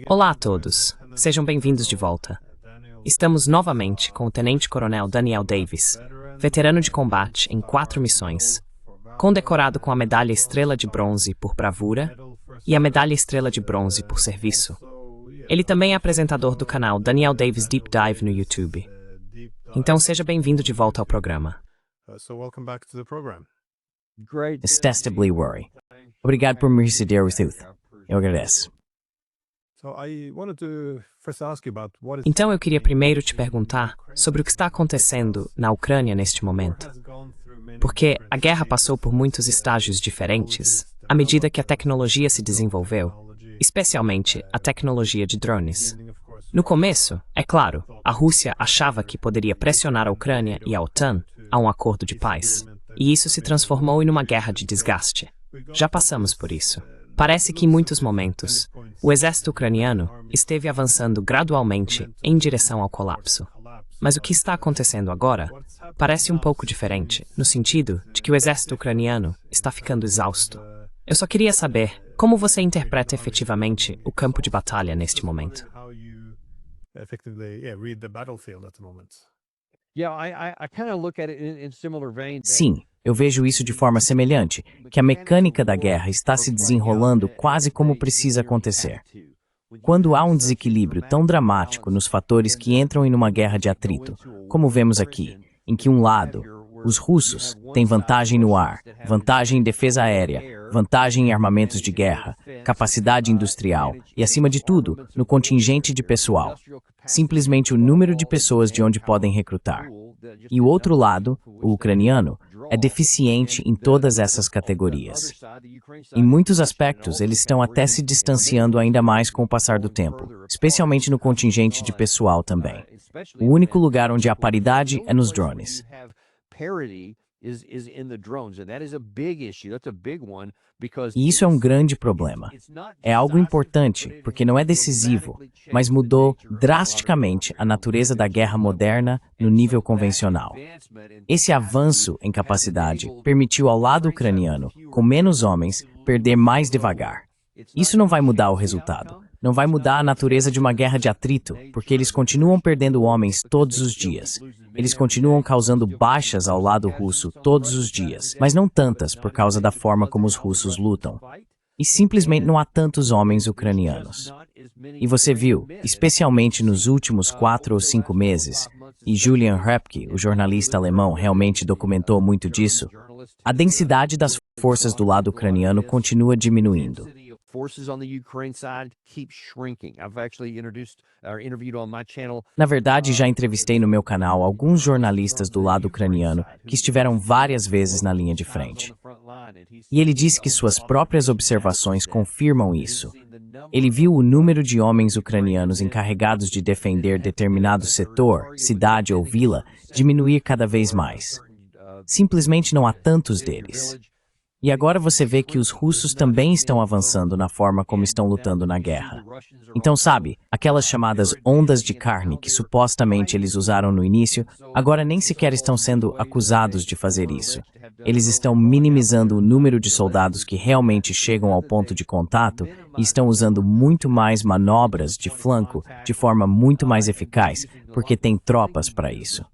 Olá a todos, sejam bem-vindos de volta. Estamos novamente com o Tenente-Coronel Daniel Davis, veterano de combate em 4 missões, condecorado com a Medalha Estrela de Bronze por bravura e a Medalha Estrela de Bronze por serviço. Ele também é apresentador do canal Daniel Davis Deep Dive no YouTube. Então seja bem-vindo de volta ao programa. Detestably worry. Obrigado por me receber, Ruth. Eu agradeço. Então eu queria primeiro te perguntar sobre o que está acontecendo na Ucrânia neste momento. Porque a guerra passou por muitos estágios diferentes à medida que a tecnologia se desenvolveu, especialmente a tecnologia de drones. No começo, é claro, a Rússia achava que poderia pressionar a Ucrânia e a OTAN a um acordo de paz, e isso se transformou em uma guerra de desgaste. Já passamos por isso. Parece que em muitos momentos, o exército ucraniano esteve avançando gradualmente em direção ao colapso. Mas o que está acontecendo agora parece um pouco diferente, no sentido de que o exército ucraniano está ficando exausto. Eu só queria saber como você interpreta efetivamente o campo de batalha neste momento. Sim, eu vejo isso de forma semelhante, que a mecânica da guerra está se desenrolando quase como precisa acontecer. Quando há um desequilíbrio tão dramático nos fatores que entram em uma guerra de atrito, como vemos aqui, em que um lado, os russos, têm vantagem no ar, vantagem em defesa aérea, vantagem em armamentos de guerra, capacidade industrial e, acima de tudo, no contingente de pessoal, simplesmente o número de pessoas de onde podem recrutar. E o outro lado, o ucraniano, é deficiente em todas essas categorias. Em muitos aspectos, eles estão até se distanciando ainda mais com o passar do tempo, especialmente no contingente de pessoal também. O único lugar onde há paridade é nos drones. E isso é um grande problema. É algo importante, porque não é decisivo, mas mudou drasticamente a natureza da guerra moderna no nível convencional. Esse avanço em capacidade permitiu ao lado ucraniano, com menos homens, perder mais devagar. Isso não vai mudar o resultado. Não vai mudar a natureza de uma guerra de atrito, porque eles continuam perdendo homens todos os dias. Eles continuam causando baixas ao lado russo todos os dias, mas não tantas por causa da forma como os russos lutam. E simplesmente não há tantos homens ucranianos. E você viu, especialmente nos últimos 4 ou 5 meses, e Julian Hrepke, o jornalista alemão, realmente documentou muito disso, a densidade das forças do lado ucraniano continua diminuindo. Na verdade, já entrevistei no meu canal alguns jornalistas do lado ucraniano que estiveram várias vezes na linha de frente. E ele disse que suas próprias observações confirmam isso. Ele viu o número de homens ucranianos encarregados de defender determinado setor, cidade ou vila diminuir cada vez mais. Simplesmente não há tantos deles. E agora você vê que os russos também estão avançando na forma como estão lutando na guerra. Então, sabe, aquelas chamadas ondas de carne que supostamente eles usaram no início, agora nem sequer estão sendo acusados de fazer isso. Eles estão minimizando o número de soldados que realmente chegam ao ponto de contato e estão usando muito mais manobras de flanco de forma muito mais eficaz, porque tem tropas para isso.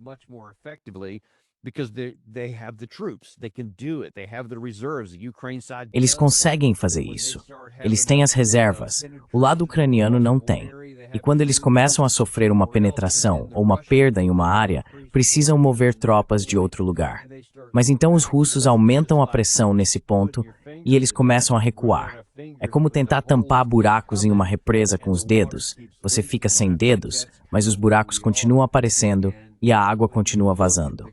Eles conseguem fazer isso. Eles têm as reservas. O lado ucraniano não tem. E quando eles começam a sofrer uma penetração ou uma perda em uma área, precisam mover tropas de outro lugar. Mas então os russos aumentam a pressão nesse ponto e eles começam a recuar. É como tentar tampar buracos em uma represa com os dedos. Você fica sem dedos, mas os buracos continuam aparecendo e a água continua vazando.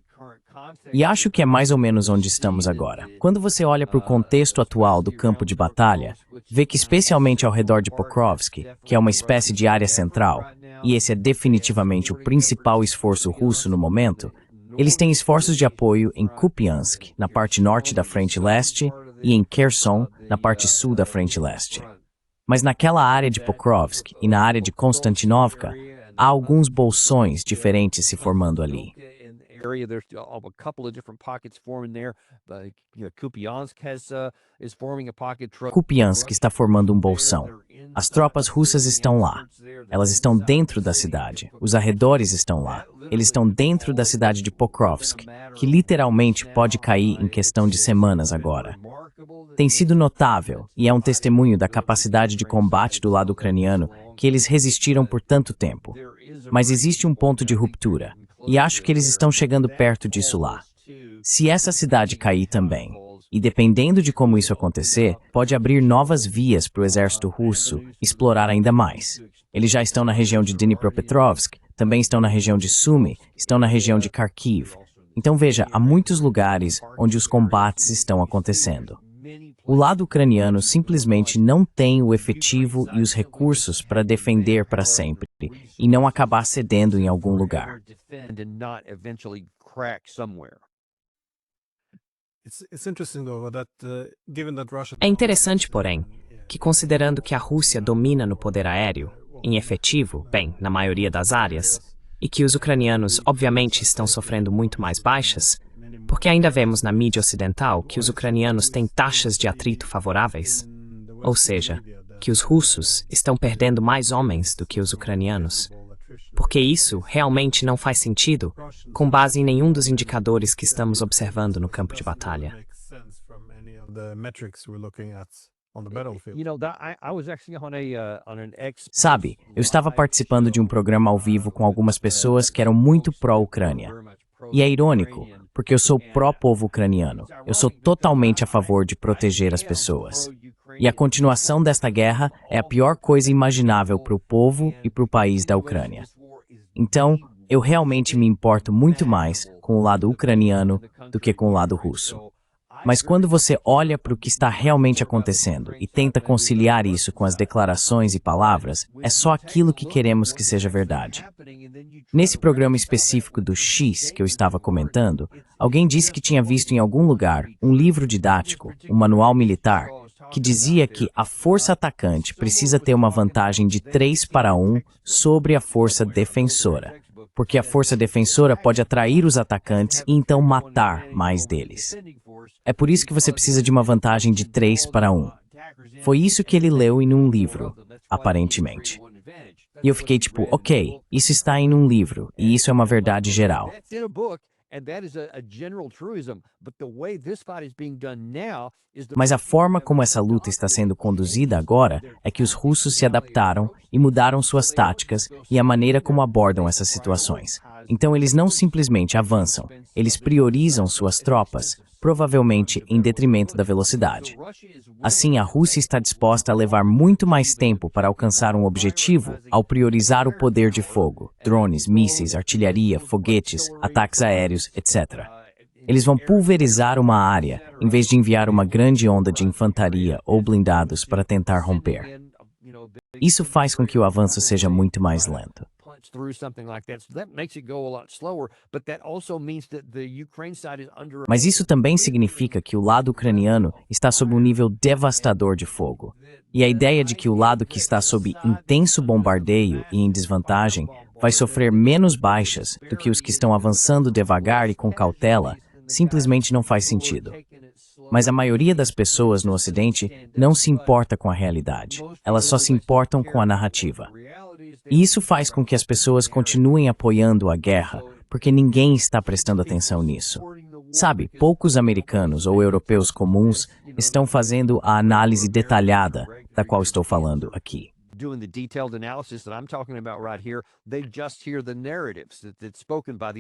E acho que é mais ou menos onde estamos agora. Quando você olha para o contexto atual do campo de batalha, vê que especialmente ao redor de Pokrovsk, que é uma espécie de área central, e esse é definitivamente o principal esforço russo no momento, eles têm esforços de apoio em Kupiansk, na parte norte da frente leste, e em Kherson, na parte sul da frente leste. Mas naquela área de Pokrovsk e na área de Konstantinovka, há alguns bolsões diferentes se formando ali. area. There's a couple of different pockets forming there. Kupiansk is forming a pocket. Kupiansk está formando um bolsão. As tropas russas estão lá. Elas estão dentro da cidade. Os arredores estão lá. Eles estão dentro da cidade de Pokrovsk, que literalmente pode cair em questão de semanas agora. Tem sido notável, e é um testemunho da capacidade de combate do lado ucraniano, que eles resistiram por tanto tempo. Mas existe um ponto de ruptura, e acho que eles estão chegando perto disso lá. Se essa cidade cair também, e dependendo de como isso acontecer, pode abrir novas vias para o exército russo explorar ainda mais. Eles já estão na região de Dnipropetrovsk, também estão na região de Sumy, estão na região de Kharkiv. Então veja, há muitos lugares onde os combates estão acontecendo. O lado ucraniano simplesmente não tem o efetivo e os recursos para defender para sempre e não acabar cedendo em algum lugar. É interessante, porém, que considerando que a Rússia domina no poder aéreo, em efetivo, bem, na maioria das áreas, e que os ucranianos obviamente estão sofrendo muito mais baixas, porque ainda vemos na mídia ocidental que os ucranianos têm taxas de atrito favoráveis, ou seja, que os russos estão perdendo mais homens do que os ucranianos. Porque isso realmente não faz sentido com base em nenhum dos indicadores que estamos observando no campo de batalha. Sabe, eu estava participando de um programa ao vivo com algumas pessoas que eram muito pró-Ucrânia. E é irônico, porque eu sou pró-povo ucraniano. Eu sou totalmente a favor de proteger as pessoas. E a continuação desta guerra é a pior coisa imaginável para o povo e para o país da Ucrânia. Então, eu realmente me importo muito mais com o lado ucraniano do que com o lado russo. Mas quando você olha para o que está realmente acontecendo e tenta conciliar isso com as declarações e palavras, é só aquilo que queremos que seja verdade. Nesse programa específico do X que eu estava comentando, alguém disse que tinha visto em algum lugar um livro didático, um manual militar, que dizia que a força atacante precisa ter uma vantagem de 3-1 sobre a força defensora, porque a força defensora pode atrair os atacantes e então matar mais deles. É por isso que você precisa de uma vantagem de 3-1. Foi isso que ele leu em um livro, aparentemente. E eu fiquei tipo, ok, isso está em um livro, e isso é uma verdade geral. Mas a forma como essa luta está sendo conduzida agora é que os russos se adaptaram e mudaram suas táticas e a maneira como abordam essas situações. Então eles não simplesmente avançam, eles priorizam suas tropas, provavelmente em detrimento da velocidade. Assim, a Rússia está disposta a levar muito mais tempo para alcançar um objetivo ao priorizar o poder de fogo, drones, mísseis, artilharia, foguetes, ataques aéreos, etc. Eles vão pulverizar uma área, em vez de enviar uma grande onda de infantaria ou blindados para tentar romper. Isso faz com que o avanço seja muito mais lento. Mas isso também significa que o lado ucraniano está sob um nível devastador de fogo. E a ideia de que o lado que está sob intenso bombardeio e em desvantagem vai sofrer menos baixas do que os que estão avançando devagar e com cautela simplesmente não faz sentido. Mas a maioria das pessoas no Ocidente não se importa com a realidade. Elas só se importam com a narrativa. E isso faz com que as pessoas continuem apoiando a guerra, porque ninguém está prestando atenção nisso. Sabe, poucos americanos ou europeus comuns estão fazendo a análise detalhada da qual estou falando aqui.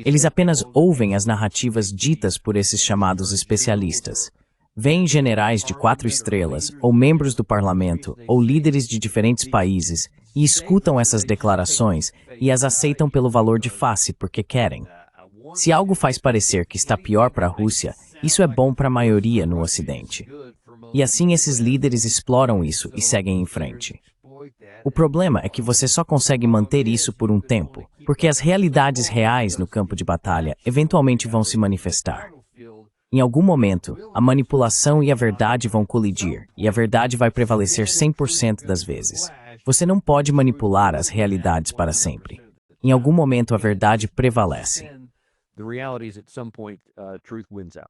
Eles apenas ouvem as narrativas ditas por esses chamados especialistas. Vêm generais de 4 estrelas, ou membros do parlamento, ou líderes de diferentes países, e escutam essas declarações e as aceitam pelo valor de face porque querem. Se algo faz parecer que está pior para a Rússia, isso é bom para a maioria no Ocidente. E assim esses líderes exploram isso e seguem em frente. O problema é que você só consegue manter isso por um tempo, porque as realidades reais no campo de batalha eventualmente vão se manifestar. Em algum momento, a manipulação e a verdade vão colidir, e a verdade vai prevalecer 100% das vezes. Você não pode manipular as realidades para sempre. Em algum momento, a verdade prevalece. the reality is at some point, truth wins out.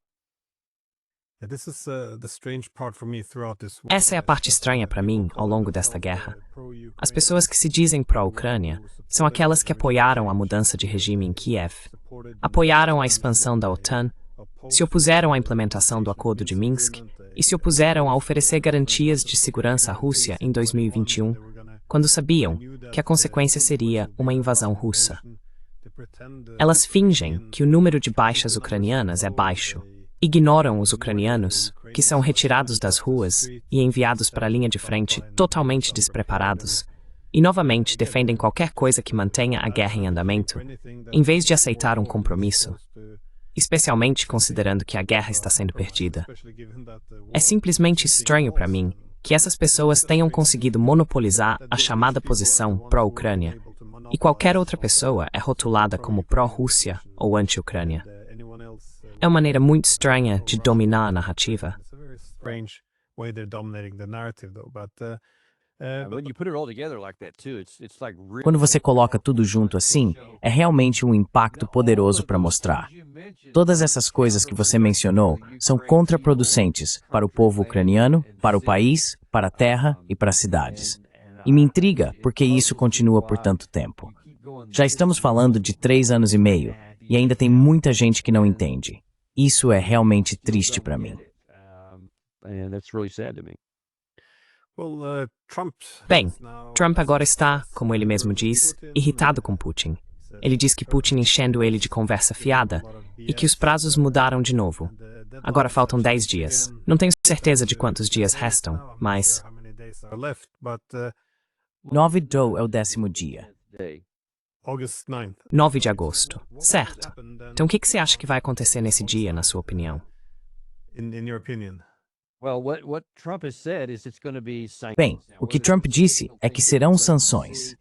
Essa é a parte estranha para mim ao longo desta guerra. As pessoas que se dizem pró-Ucrânia são aquelas que apoiaram a mudança de regime em Kiev, apoiaram a expansão da OTAN, se opuseram à implementação do Acordo de Minsk e se opuseram a oferecer garantias de segurança à Rússia em 2021, quando sabiam que a consequência seria uma invasão russa. Elas fingem que o número de baixas ucranianas é baixo, ignoram os ucranianos, que são retirados das ruas e enviados para a linha de frente totalmente despreparados, e novamente defendem qualquer coisa que mantenha a guerra em andamento, em vez de aceitar um compromisso, especialmente considerando que a guerra está sendo perdida. É simplesmente estranho para mim que essas pessoas tenham conseguido monopolizar a chamada posição pró-Ucrânia, e qualquer outra pessoa é rotulada como pró-Rússia ou anti-Ucrânia. É uma maneira muito estranha de dominar a narrativa. Quando você coloca tudo junto assim, é realmente um impacto poderoso para mostrar. Todas essas coisas que você mencionou são contraproducentes para o povo ucraniano, para o país, para a terra e para as cidades. E me intriga porque isso continua por tanto tempo. Já estamos falando de 3 anos e meio, e ainda tem muita gente que não entende. Isso é realmente triste para mim. Bem, Trump agora está, como ele mesmo diz, irritado com Putin. Ele diz que Putin enchendo ele de conversa fiada e que os prazos mudaram de novo. Agora faltam 10 dias. Não tenho certeza de quantos dias restam, mas... 9 é o 10º dia. 9 de agosto. Certo. Então o que você acha que vai acontecer nesse dia, na sua opinião? Bem, o que Trump disse é que serão sanções.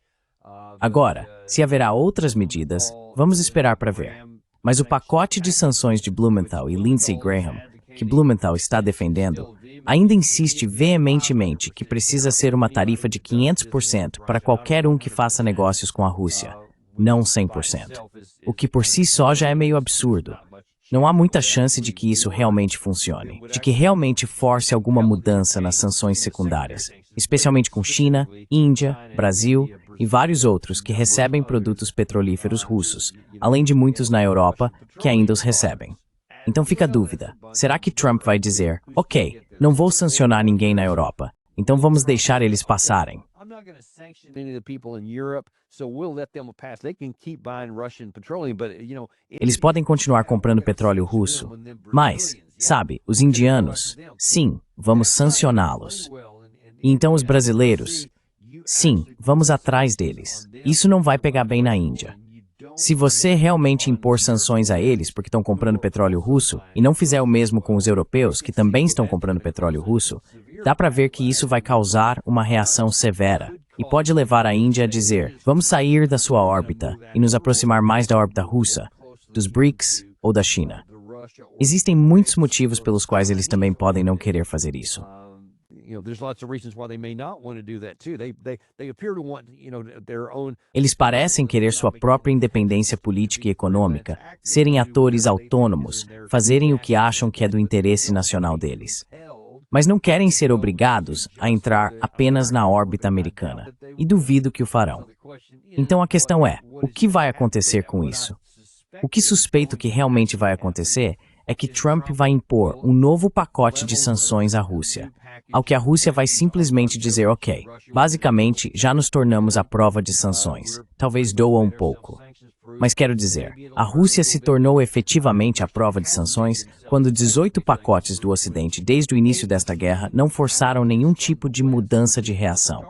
Agora, se haverá outras medidas, vamos esperar para ver. Mas o pacote de sanções de Blumenthal e Lindsey Graham, que Blumenthal está defendendo, ainda insiste veementemente que precisa ser uma tarifa de 500% para qualquer um que faça negócios com a Rússia, não 100%. O que por si só já é meio absurdo. Não há muita chance de que isso realmente funcione, de que realmente force alguma mudança nas sanções secundárias, especialmente com China, Índia, Brasil e vários outros que recebem produtos petrolíferos russos, além de muitos na Europa que ainda os recebem. Então fica a dúvida, será que Trump vai dizer, ok, não vou sancionar ninguém na Europa, então vamos deixar eles passarem? Eles podem continuar comprando petróleo russo, mas, sabe, os indianos, sim, vamos sancioná-los. E então os brasileiros, sim, vamos atrás deles. Isso não vai pegar bem na Índia. Se você realmente impor sanções a eles porque estão comprando petróleo russo e não fizer o mesmo com os europeus que também estão comprando petróleo russo, dá para ver que isso vai causar uma reação severa e pode levar a Índia a dizer, vamos sair da sua órbita e nos aproximar mais da órbita russa, dos BRICS ou da China. Existem muitos motivos pelos quais eles também podem não querer fazer isso. Eles parecem querer sua própria independência política e econômica, serem atores autônomos, fazerem o que acham que é do interesse nacional deles. Mas não querem ser obrigados a entrar apenas na órbita americana, e duvido que o farão. Então a questão é, o que vai acontecer com isso? O que suspeito que realmente vai acontecer é que Trump vai impor um novo pacote de sanções à Rússia, ao que a Rússia vai simplesmente dizer, ok, basicamente já nos tornamos à prova de sanções, talvez doa um pouco. Mas quero dizer, a Rússia se tornou efetivamente à prova de sanções quando 18 pacotes do Ocidente desde o início desta guerra não forçaram nenhum tipo de mudança de reação.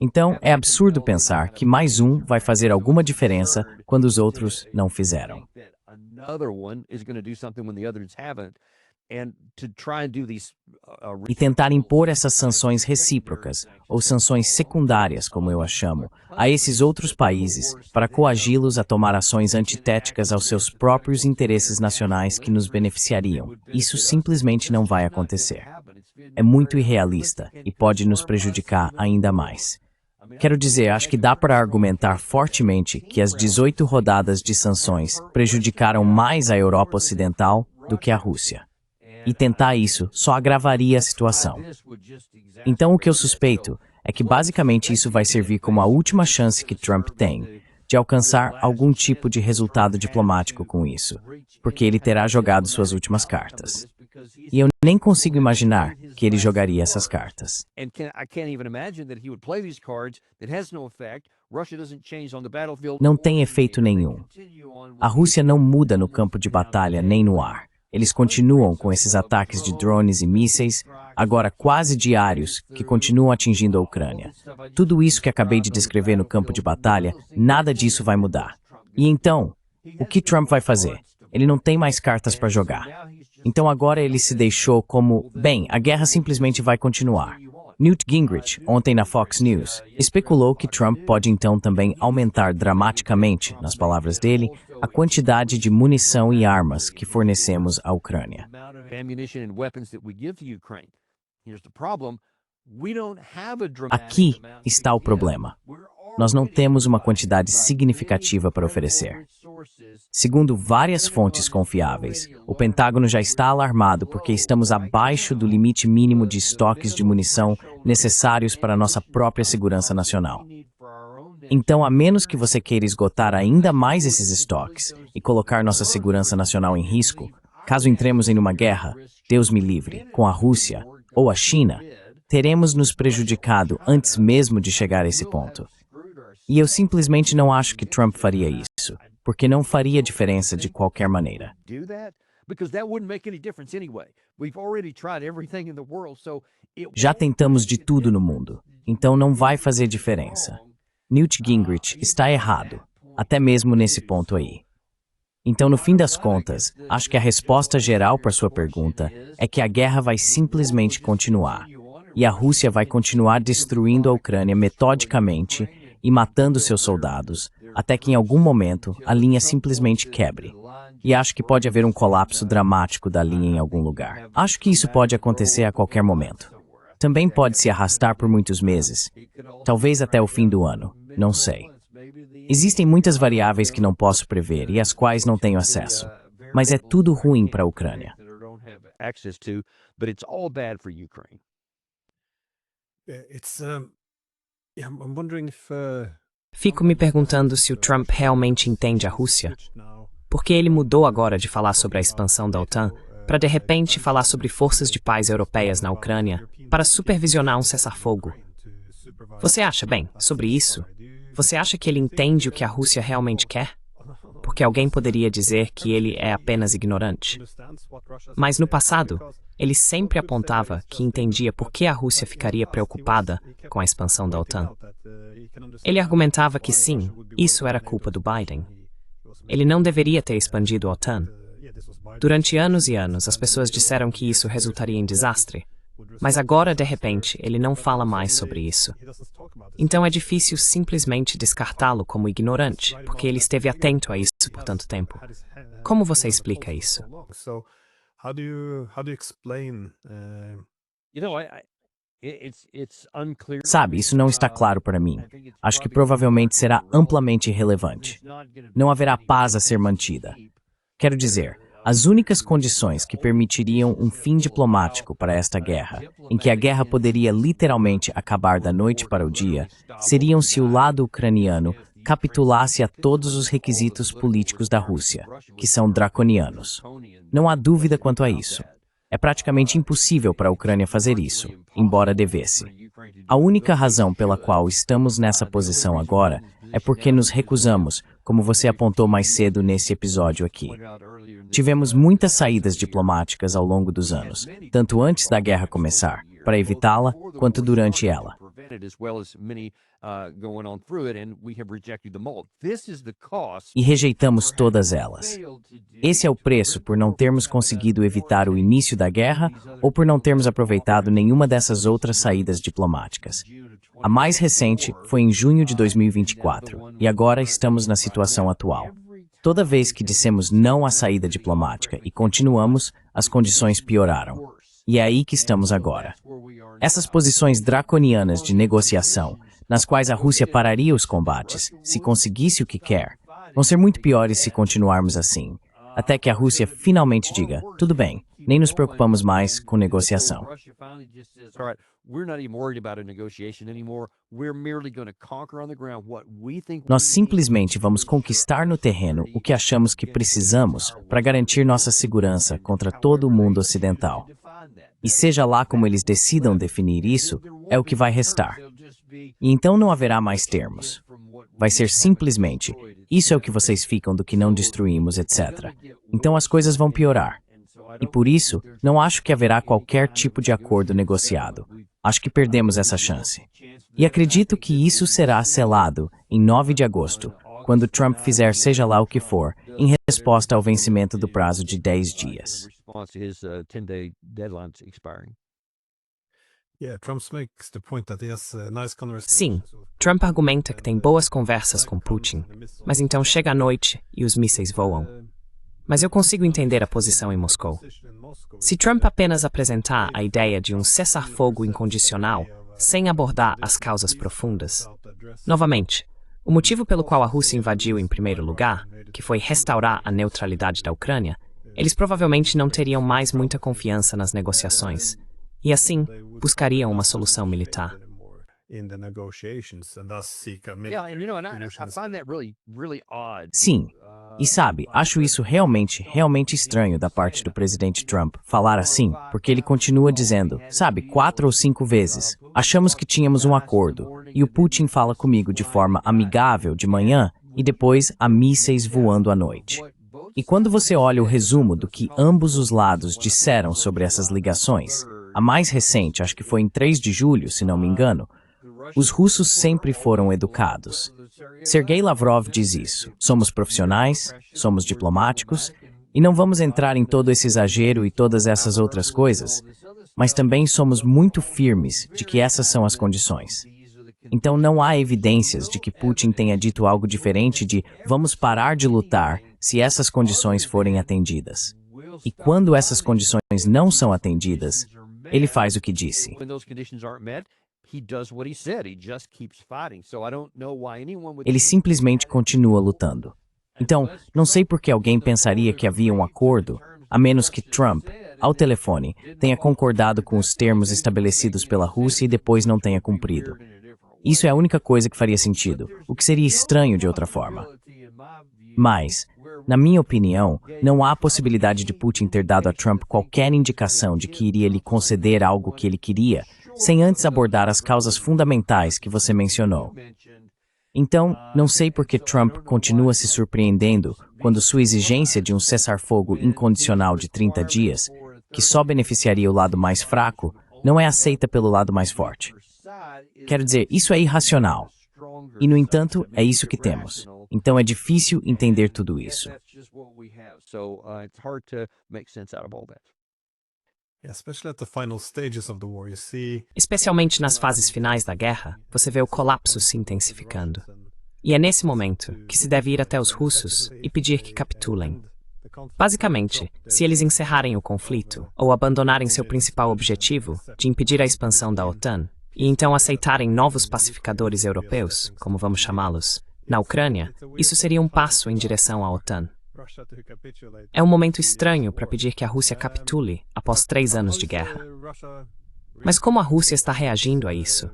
Então, é absurdo pensar que mais um vai fazer alguma diferença quando os outros não fizeram. E tentar impor essas sanções recíprocas, ou sanções secundárias, como eu as chamo, a esses outros países para coagi-los a tomar ações antitéticas aos seus próprios interesses nacionais que nos beneficiariam. Isso simplesmente não vai acontecer. É muito irrealista e pode nos prejudicar ainda mais. Quero dizer, acho que dá para argumentar fortemente que as 18 rodadas de sanções prejudicaram mais a Europa Ocidental do que a Rússia. E tentar isso só agravaria a situação. Então o que eu suspeito é que basicamente isso vai servir como a última chance que Trump tem de alcançar algum tipo de resultado diplomático com isso, porque ele terá jogado suas últimas cartas. E eu nem consigo imaginar que ele jogaria essas cartas. Não tem efeito nenhum. A Rússia não muda no campo de batalha nem no ar. Eles continuam com esses ataques de drones e mísseis, agora quase diários, que continuam atingindo a Ucrânia. Tudo isso que acabei de descrever no campo de batalha, nada disso vai mudar. E então, o que Trump vai fazer? Ele não tem mais cartas para jogar. Então agora ele se deixou como, bem, a guerra simplesmente vai continuar. Newt Gingrich, ontem na Fox News, especulou que Trump pode então também aumentar dramaticamente, nas palavras dele, a quantidade de munição e armas que fornecemos à Ucrânia. Aqui está o problema. Nós não temos uma quantidade significativa para oferecer. Segundo várias fontes confiáveis, o Pentágono já está alarmado porque estamos abaixo do limite mínimo de estoques de munição necessários para nossa própria segurança nacional. Então, a menos que você queira esgotar ainda mais esses estoques e colocar nossa segurança nacional em risco, caso entremos em uma guerra, Deus me livre, com a Rússia ou a China, teremos nos prejudicado antes mesmo de chegar a esse ponto. E eu simplesmente não acho que Trump faria isso, porque não faria diferença de qualquer maneira. Já tentamos de tudo no mundo, então não vai fazer diferença. Newt Gingrich está errado, até mesmo nesse ponto aí. Então, no fim das contas, acho que a resposta geral para sua pergunta é que a guerra vai simplesmente continuar, e a Rússia vai continuar destruindo a Ucrânia metodicamente e matando seus soldados, até que em algum momento a linha simplesmente quebre. E acho que pode haver um colapso dramático da linha em algum lugar. Acho que isso pode acontecer a qualquer momento. Também pode se arrastar por muitos meses, talvez até o fim do ano, não sei. Existem muitas variáveis que não posso prever e às quais não tenho acesso, mas é tudo ruim para a Ucrânia. Fico me perguntando se o Trump realmente entende a Rússia. Porque ele mudou agora de falar sobre a expansão da OTAN para de repente falar sobre forças de paz europeias na Ucrânia para supervisionar um cessar-fogo. Você acha, bem, sobre isso? Você acha que ele entende o que a Rússia realmente quer? Porque alguém poderia dizer que ele é apenas ignorante. Mas no passado, ele sempre apontava que entendia por que a Rússia ficaria preocupada com a expansão da OTAN. Ele argumentava que sim, isso era culpa do Biden. Ele não deveria ter expandido a OTAN. Durante anos e anos, as pessoas disseram que isso resultaria em desastre. Mas agora, de repente, ele não fala mais sobre isso. Então é difícil simplesmente descartá-lo como ignorante, porque ele esteve atento a isso por tanto tempo. Como você explica isso? Sabe, isso não está claro para mim. Acho que provavelmente será amplamente irrelevante. Não haverá paz a ser mantida. Quero dizer, as únicas condições que permitiriam um fim diplomático para esta guerra, em que a guerra poderia literalmente acabar da noite para o dia, seriam se o lado ucraniano capitulasse a todos os requisitos políticos da Rússia, que são draconianos. Não há dúvida quanto a isso. É praticamente impossível para a Ucrânia fazer isso, embora devesse. A única razão pela qual estamos nessa posição agora é porque nos recusamos, como você apontou mais cedo nesse episódio aqui. Tivemos muitas saídas diplomáticas ao longo dos anos, tanto antes da guerra começar, para evitá-la, quanto durante ela. E rejeitamos todas elas. Esse é o preço por não termos conseguido evitar o início da guerra ou por não termos aproveitado nenhuma dessas outras saídas diplomáticas. A mais recente foi em junho de 2024, e agora estamos na situação atual. Toda vez que dissemos não à saída diplomática e continuamos, as condições pioraram. E é aí que estamos agora. Essas posições draconianas de negociação nas quais a Rússia pararia os combates, se conseguisse o que quer, vão ser muito piores se continuarmos assim, até que a Rússia finalmente diga, tudo bem, nem nos preocupamos mais com negociação. Nós simplesmente vamos conquistar no terreno o que achamos que precisamos para garantir nossa segurança contra todo o mundo ocidental. E seja lá como eles decidam definir isso, é o que vai restar. E então não haverá mais termos. Vai ser simplesmente, isso é o que vocês ficam do que não destruímos, etc. Então as coisas vão piorar. E por isso, não acho que haverá qualquer tipo de acordo negociado. Acho que perdemos essa chance. E acredito que isso será selado em 9 de agosto, quando Trump fizer seja lá o que for, em resposta ao vencimento do prazo de 10 dias. Sim, Trump argumenta que tem boas conversas com Putin, mas então chega a noite e os mísseis voam. Mas eu consigo entender a posição em Moscou. Se Trump apenas apresentar a ideia de um cessar-fogo incondicional, sem abordar as causas profundas. Novamente, o motivo pelo qual a Rússia invadiu em primeiro lugar, que foi restaurar a neutralidade da Ucrânia, eles provavelmente não teriam mais muita confiança nas negociações, e assim, buscariam uma solução militar. Sim, e sabe, acho isso realmente estranho da parte do presidente Trump falar assim, porque ele continua dizendo, sabe, 4 ou 5 vezes, achamos que tínhamos um acordo, e o Putin fala comigo de forma amigável de manhã e depois há mísseis voando à noite. E quando você olha o resumo do que ambos os lados disseram sobre essas ligações, a mais recente, acho que foi em 3 de julho, se não me engano, os russos sempre foram educados. Sergei Lavrov diz isso. Somos profissionais, somos diplomáticos, e não vamos entrar em todo esse exagero e todas essas outras coisas, mas também somos muito firmes de que essas são as condições. Então não há evidências de que Putin tenha dito algo diferente de vamos parar de lutar se essas condições forem atendidas. E quando essas condições não são atendidas, ele faz o que disse. Ele simplesmente continua lutando. Então, não sei por que alguém pensaria que havia um acordo, a menos que Trump, ao telefone, tenha concordado com os termos estabelecidos pela Rússia e depois não tenha cumprido. Isso é a única coisa que faria sentido, o que seria estranho de outra forma. Mas, na minha opinião, não há possibilidade de Putin ter dado a Trump qualquer indicação de que iria lhe conceder algo que ele queria, sem antes abordar as causas fundamentais que você mencionou. Então, não sei por que Trump continua se surpreendendo quando sua exigência de um cessar-fogo incondicional de 30 dias, que só beneficiaria o lado mais fraco, não é aceita pelo lado mais forte. Quero dizer, isso é irracional. E, no entanto, é isso que temos. Então é difícil entender tudo isso. Especialmente nas fases finais da guerra, você vê o colapso se intensificando. E é nesse momento que se deve ir até os russos e pedir que capitulem. Basicamente, se eles encerrarem o conflito ou abandonarem seu principal objetivo de impedir a expansão da OTAN, e então aceitarem novos pacificadores europeus, como vamos chamá-los, na Ucrânia, isso seria um passo em direção à OTAN. É um momento estranho para pedir que a Rússia capitule após 3 anos de guerra. Mas como a Rússia está reagindo a isso?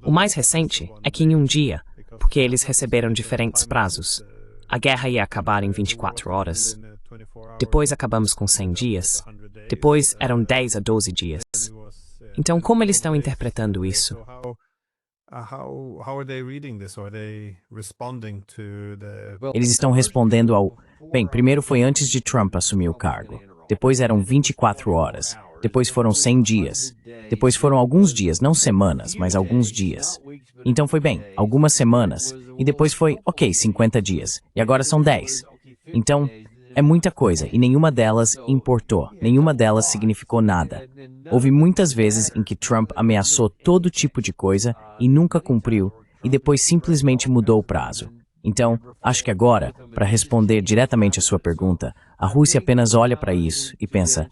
O mais recente é que em um dia, porque eles receberam diferentes prazos, a guerra ia acabar em 24 horas. Depois acabamos com 100 dias. Depois eram 10 a 12 dias. Então, como eles estão interpretando isso? Eles estão respondendo ao... Bem, primeiro foi antes de Trump assumir o cargo. Depois eram 24 horas. Depois foram 100 dias. Depois foram alguns dias, não semanas, mas alguns dias. Então foi bem, algumas semanas. E depois foi, ok, 50 dias. E agora são 10. Então, é muita coisa e nenhuma delas importou. Nenhuma delas significou nada. Houve muitas vezes em que Trump ameaçou todo tipo de coisa e nunca cumpriu, e depois simplesmente mudou o prazo. Então, acho que agora, para responder diretamente à sua pergunta, a Rússia apenas olha para isso e pensa,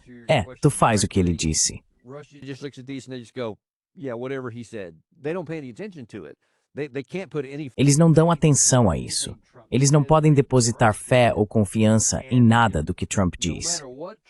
tu faz o que ele disse. Eles não dão atenção a isso. Eles não podem depositar fé ou confiança em nada do que Trump diz.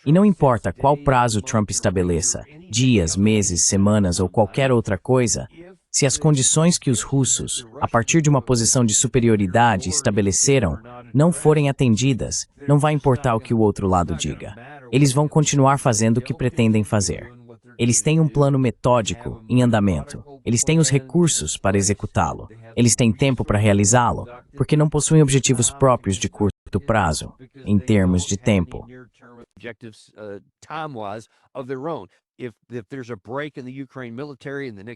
E não importa qual prazo Trump estabeleça, dias, meses, semanas ou qualquer outra coisa, se as condições que os russos, a partir de uma posição de superioridade, estabeleceram, não forem atendidas, não vai importar o que o outro lado diga. Eles vão continuar fazendo o que pretendem fazer. Eles têm um plano metódico em andamento. Eles têm os recursos para executá-lo. Eles têm tempo para realizá-lo, porque não possuem objetivos próprios de curto prazo, em termos de tempo.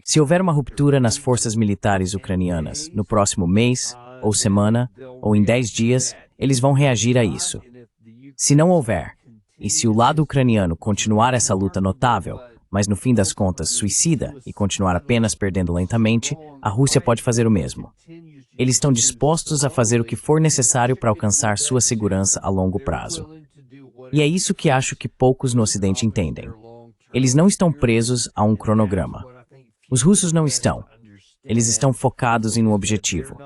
Se houver uma ruptura nas forças militares ucranianas no próximo mês, ou semana, ou em 10 dias, eles vão reagir a isso. Se não houver, e se o lado ucraniano continuar essa luta notável, mas no fim das contas suicida e continuar apenas perdendo lentamente, a Rússia pode fazer o mesmo. Eles estão dispostos a fazer o que for necessário para alcançar sua segurança a longo prazo. E é isso que acho que poucos no Ocidente entendem. Eles não estão presos a um cronograma. Os russos não estão. Eles estão focados em um objetivo.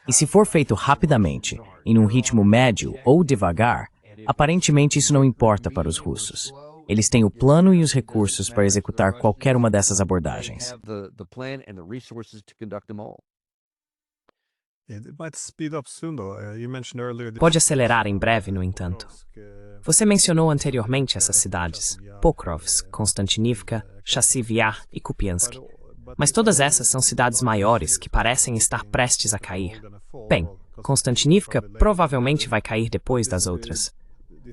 E se for feito rapidamente, em um ritmo médio ou devagar, aparentemente isso não importa para os russos. Eles têm o plano e os recursos para executar qualquer uma dessas abordagens. Pode acelerar em breve, no entanto. Você mencionou anteriormente essas cidades, Pokrovsk, Konstantinivka, Chasiv Yar e Kupiansk. Mas todas essas são cidades maiores que parecem estar prestes a cair. Bem, Konstantinivka provavelmente vai cair depois das outras.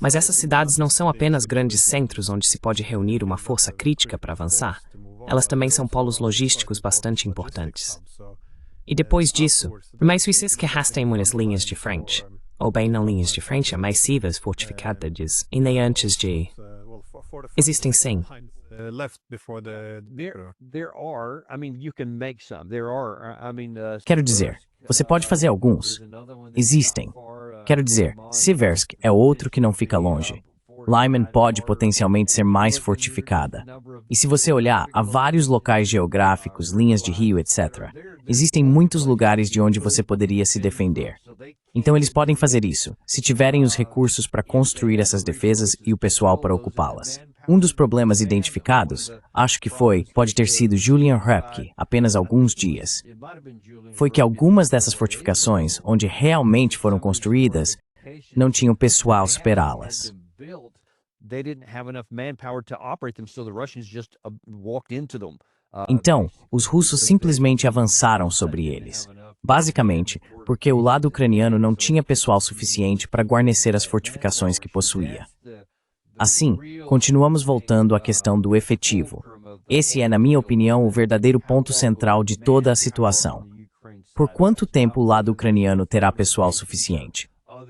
Mas essas cidades não são apenas grandes centros onde se pode reunir uma força crítica para avançar. Elas também são polos logísticos bastante importantes. E depois disso, por mais suíças que arrastem umas linhas de frente, ou bem não linhas de frente massivas fortificadas, e nem antes de... Existem sim. Quero dizer, você pode fazer alguns. Existem. Quero dizer, Siversk é outro que não fica longe. Lyman pode potencialmente ser mais fortificada. E se você olhar, há vários locais geográficos, linhas de rio, etc. Existem muitos lugares de onde você poderia se defender. Então eles podem fazer isso, se tiverem os recursos para construir essas defesas e o pessoal para ocupá-las. Um dos problemas identificados, acho que pode ter sido Julian Hrepke, apenas alguns dias. Foi que algumas dessas fortificações, onde realmente foram construídas, não tinham pessoal superá-las. Então, os russos simplesmente avançaram sobre eles. Basicamente, porque o lado ucraniano não tinha pessoal suficiente para guarnecer as fortificações que possuía. Assim, continuamos voltando à questão do efetivo. Esse é, na minha opinião, o verdadeiro ponto central de toda a situação. Por quanto tempo o lado ucraniano terá pessoal suficiente?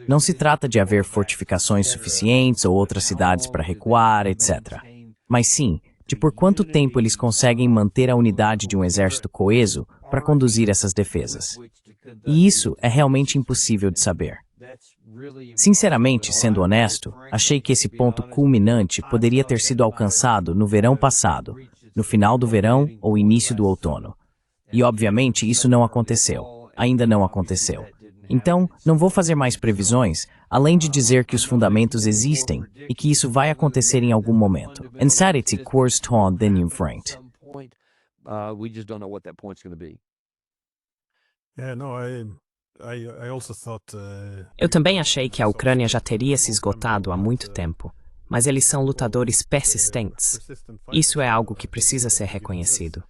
Não se trata de haver fortificações suficientes ou outras cidades para recuar, etc. Mas sim, de por quanto tempo eles conseguem manter a unidade de um exército coeso para conduzir essas defesas. E isso é realmente impossível de saber. Sinceramente, sendo honesto, achei que esse ponto culminante poderia ter sido alcançado no verão passado, no final do verão ou início do outono. E obviamente isso não aconteceu, ainda não aconteceu. Então, não vou fazer mais previsões, além de dizer que os fundamentos existem e que isso vai acontecer em algum momento. Anxiety course toward the new front. Eu também achei que a Ucrânia já teria se esgotado há muito tempo, mas eles são lutadores persistentes. Isso é algo que precisa ser reconhecido.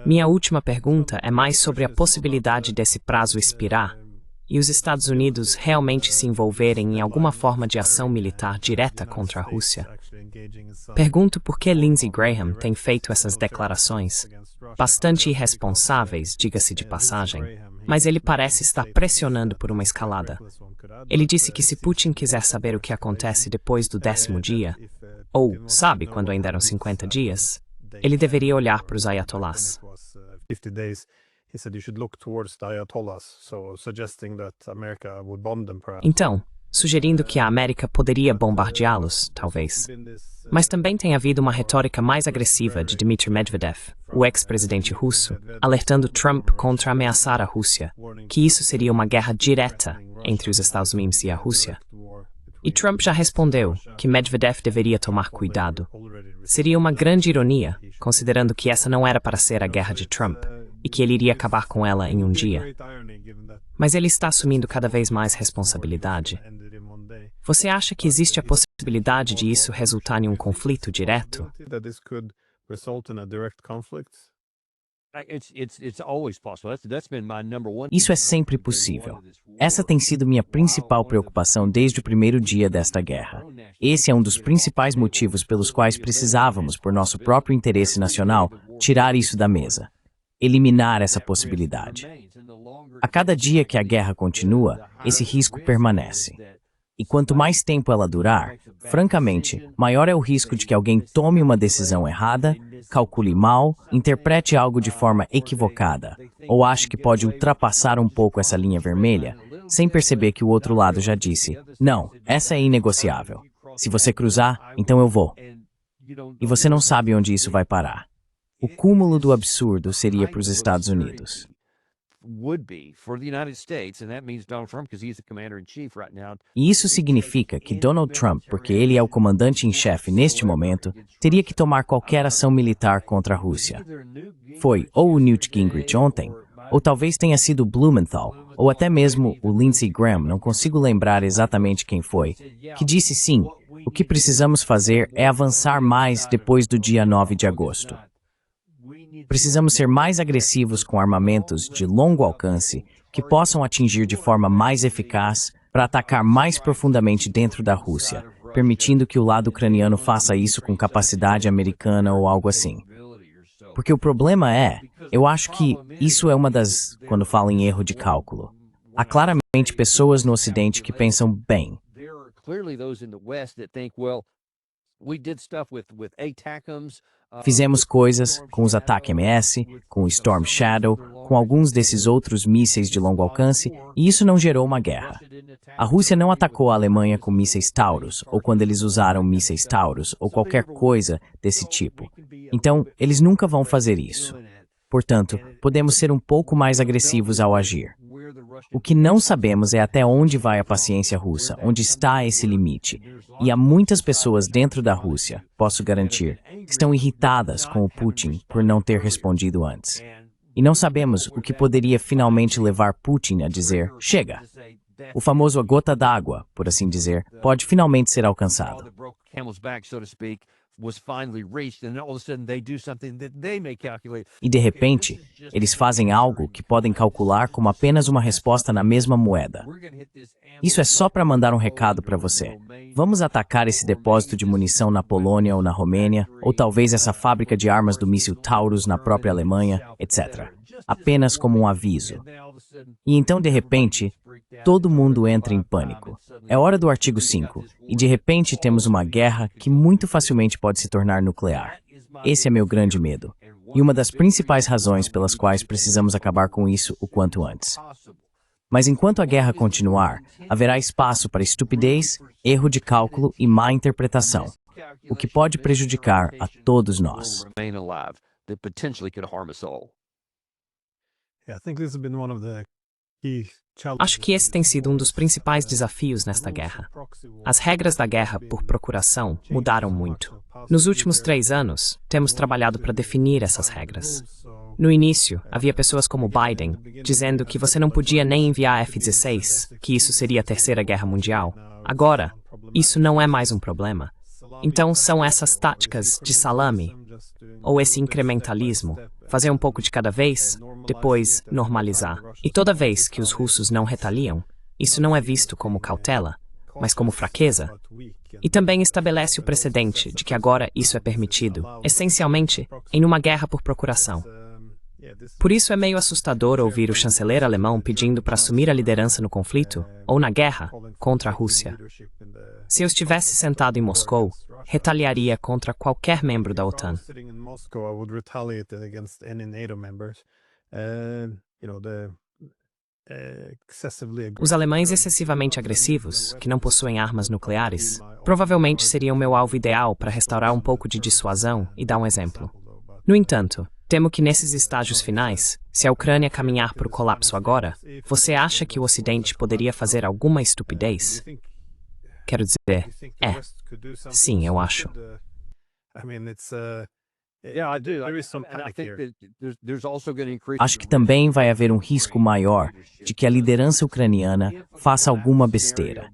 Minha última pergunta é mais sobre a possibilidade desse prazo expirar e os Estados Unidos realmente se envolverem em alguma forma de ação militar direta contra a Rússia. Pergunto por que Lindsey Graham tem feito essas declarações, bastante irresponsáveis, diga-se de passagem, mas ele parece estar pressionando por uma escalada. Ele disse que se Putin quiser saber o que acontece depois do 10º dia, ou sabe quando ainda eram 50 dias, ele deveria olhar para os ayatollahs. Então, sugerindo que a América poderia bombardeá-los, talvez. Mas também tem havido uma retórica mais agressiva de Dmitry Medvedev, o ex-presidente russo, alertando Trump contra ameaçar a Rússia, que isso seria uma guerra direta entre os Estados Unidos e a Rússia. E Trump já respondeu que Medvedev deveria tomar cuidado. Seria uma grande ironia, considerando que essa não era para ser a guerra de Trump, e que ele iria acabar com ela em um dia. Mas ele está assumindo cada vez mais responsabilidade. Você acha que existe a possibilidade de isso resultar em um conflito direto? Isso é sempre possível. Essa tem sido minha principal preocupação desde o primeiro dia desta guerra. Esse é um dos principais motivos pelos quais precisávamos, por nosso próprio interesse nacional, tirar isso da mesa. Eliminar essa possibilidade. A cada dia que a guerra continua, esse risco permanece. E quanto mais tempo ela durar, francamente, maior é o risco de que alguém tome uma decisão errada, calcule mal, interprete algo de forma equivocada, ou ache que pode ultrapassar um pouco essa linha vermelha, sem perceber que o outro lado já disse, não, essa é inegociável. Se você cruzar, então eu vou. E você não sabe onde isso vai parar. O cúmulo do absurdo seria para os Estados Unidos. E isso significa que Donald Trump, porque ele é o comandante em chefe neste momento, teria que tomar qualquer ação militar contra a Rússia. Foi ou o Newt Gingrich ontem, ou talvez tenha sido Blumenthal, ou até mesmo o Lindsey Graham, não consigo lembrar exatamente quem foi, que disse sim, o que precisamos fazer é avançar mais depois do dia 9 de agosto. Precisamos ser mais agressivos com armamentos de longo alcance que possam atingir de forma mais eficaz para atacar mais profundamente dentro da Rússia, permitindo que o lado ucraniano faça isso com capacidade americana ou algo assim. Porque o problema é, eu acho que isso é uma das, quando falo em erro de cálculo. Há claramente pessoas no Ocidente que pensam bem. Fizemos coisas com os ATACMS, com o Storm Shadow, com alguns desses outros mísseis de longo alcance, e isso não gerou uma guerra. A Rússia não atacou a Alemanha com mísseis Taurus, ou quando eles usaram mísseis Taurus, ou qualquer coisa desse tipo. Então, eles nunca vão fazer isso. Portanto, podemos ser um pouco mais agressivos ao agir. O que não sabemos é até onde vai a paciência russa, onde está esse limite. E há muitas pessoas dentro da Rússia, posso garantir, que estão irritadas com o Putin por não ter respondido antes. E não sabemos o que poderia finalmente levar Putin a dizer, chega! O famoso a gota d'água, por assim dizer, pode finalmente ser alcançado. E de repente, eles fazem algo que podem calcular como apenas uma resposta na mesma moeda. Isso é só para mandar um recado para você. Vamos atacar esse depósito de munição na Polônia ou na Romênia, ou talvez essa fábrica de armas do míssil Taurus na própria Alemanha, etc. Apenas como um aviso. E então, de repente, todo mundo entra em pânico. É hora do artigo 5, e de repente temos uma guerra que muito facilmente pode se tornar nuclear. Esse é meu grande medo. E uma das principais razões pelas quais precisamos acabar com isso o quanto antes. Mas enquanto a guerra continuar, haverá espaço para estupidez, erro de cálculo e má interpretação, o que pode prejudicar a todos nós. Acho que esse tem sido um dos principais desafios nesta guerra. As regras da guerra por procuração mudaram muito. Nos últimos 3 anos, temos trabalhado para definir essas regras. No início, havia pessoas como Biden dizendo que você não podia nem enviar F-16, que isso seria a Terceira Guerra Mundial. Agora, isso não é mais um problema. Então, são essas táticas de salame, ou esse incrementalismo, fazer um pouco de cada vez, depois normalizar. E toda vez que os russos não retaliam, isso não é visto como cautela, mas como fraqueza. E também estabelece o precedente de que agora isso é permitido, essencialmente, em uma guerra por procuração. Por isso é meio assustador ouvir o chanceler alemão pedindo para assumir a liderança no conflito, ou na guerra, contra a Rússia. Se eu estivesse sentado em Moscou, retaliaria contra qualquer membro da OTAN. Os alemães excessivamente agressivos, que não possuem armas nucleares, provavelmente seriam meu alvo ideal para restaurar um pouco de dissuasão e dar um exemplo. No entanto, temo que nesses estágios finais, se a Ucrânia caminhar para o colapso agora, você acha que o Ocidente poderia fazer alguma estupidez? Quero dizer, sim, eu acho. Acho que também vai haver um risco maior de que a liderança ucraniana faça alguma besteira.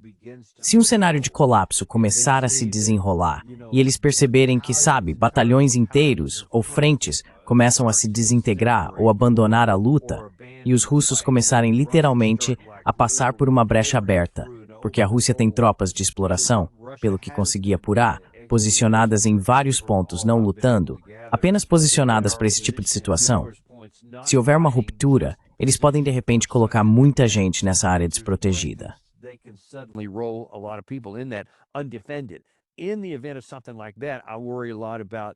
Se um cenário de colapso começar a se desenrolar e eles perceberem que, sabe, batalhões inteiros ou frentes começam a se desintegrar ou abandonar a luta, e os russos começarem literalmente a passar por uma brecha aberta, porque a Rússia tem tropas de exploração, pelo que consegui apurar, posicionadas em vários pontos não lutando, apenas posicionadas para esse tipo de situação. Se houver uma ruptura, eles podem de repente colocar muita gente nessa área desprotegida.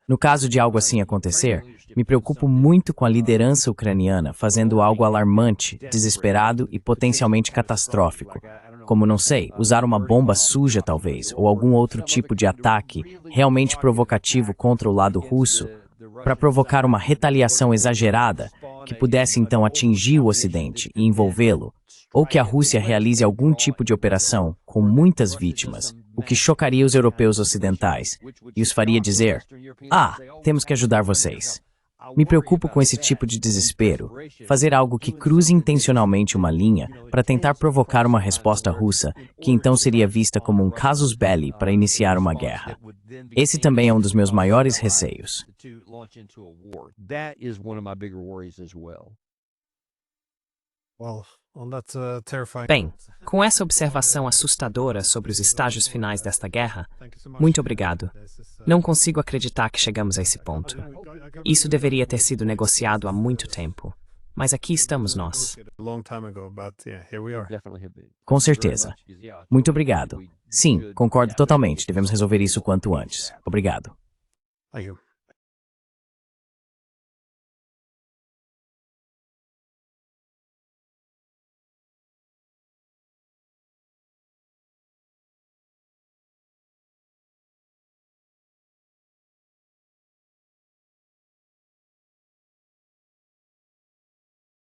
No caso de algo assim acontecer, me preocupo muito com a liderança ucraniana fazendo algo alarmante, desesperado e potencialmente catastrófico, como, não sei, usar uma bomba suja talvez, ou algum outro tipo de ataque realmente provocativo contra o lado russo, para provocar uma retaliação exagerada que pudesse então atingir o Ocidente e envolvê-lo, ou que a Rússia realize algum tipo de operação com muitas vítimas, o que chocaria os europeus ocidentais e os faria dizer: temos que ajudar vocês. Me preocupo com esse tipo de desespero, fazer algo que cruze intencionalmente uma linha para tentar provocar uma resposta russa, que então seria vista como um casus belli para iniciar uma guerra. Esse também é um dos meus maiores receios. Bem, com essa observação assustadora sobre os estágios finais desta guerra, muito obrigado. Não consigo acreditar que chegamos a esse ponto. Isso deveria ter sido negociado há muito tempo. Mas aqui estamos nós. Com certeza. Muito obrigado. Sim, concordo totalmente. Devemos resolver isso o quanto antes. Obrigado.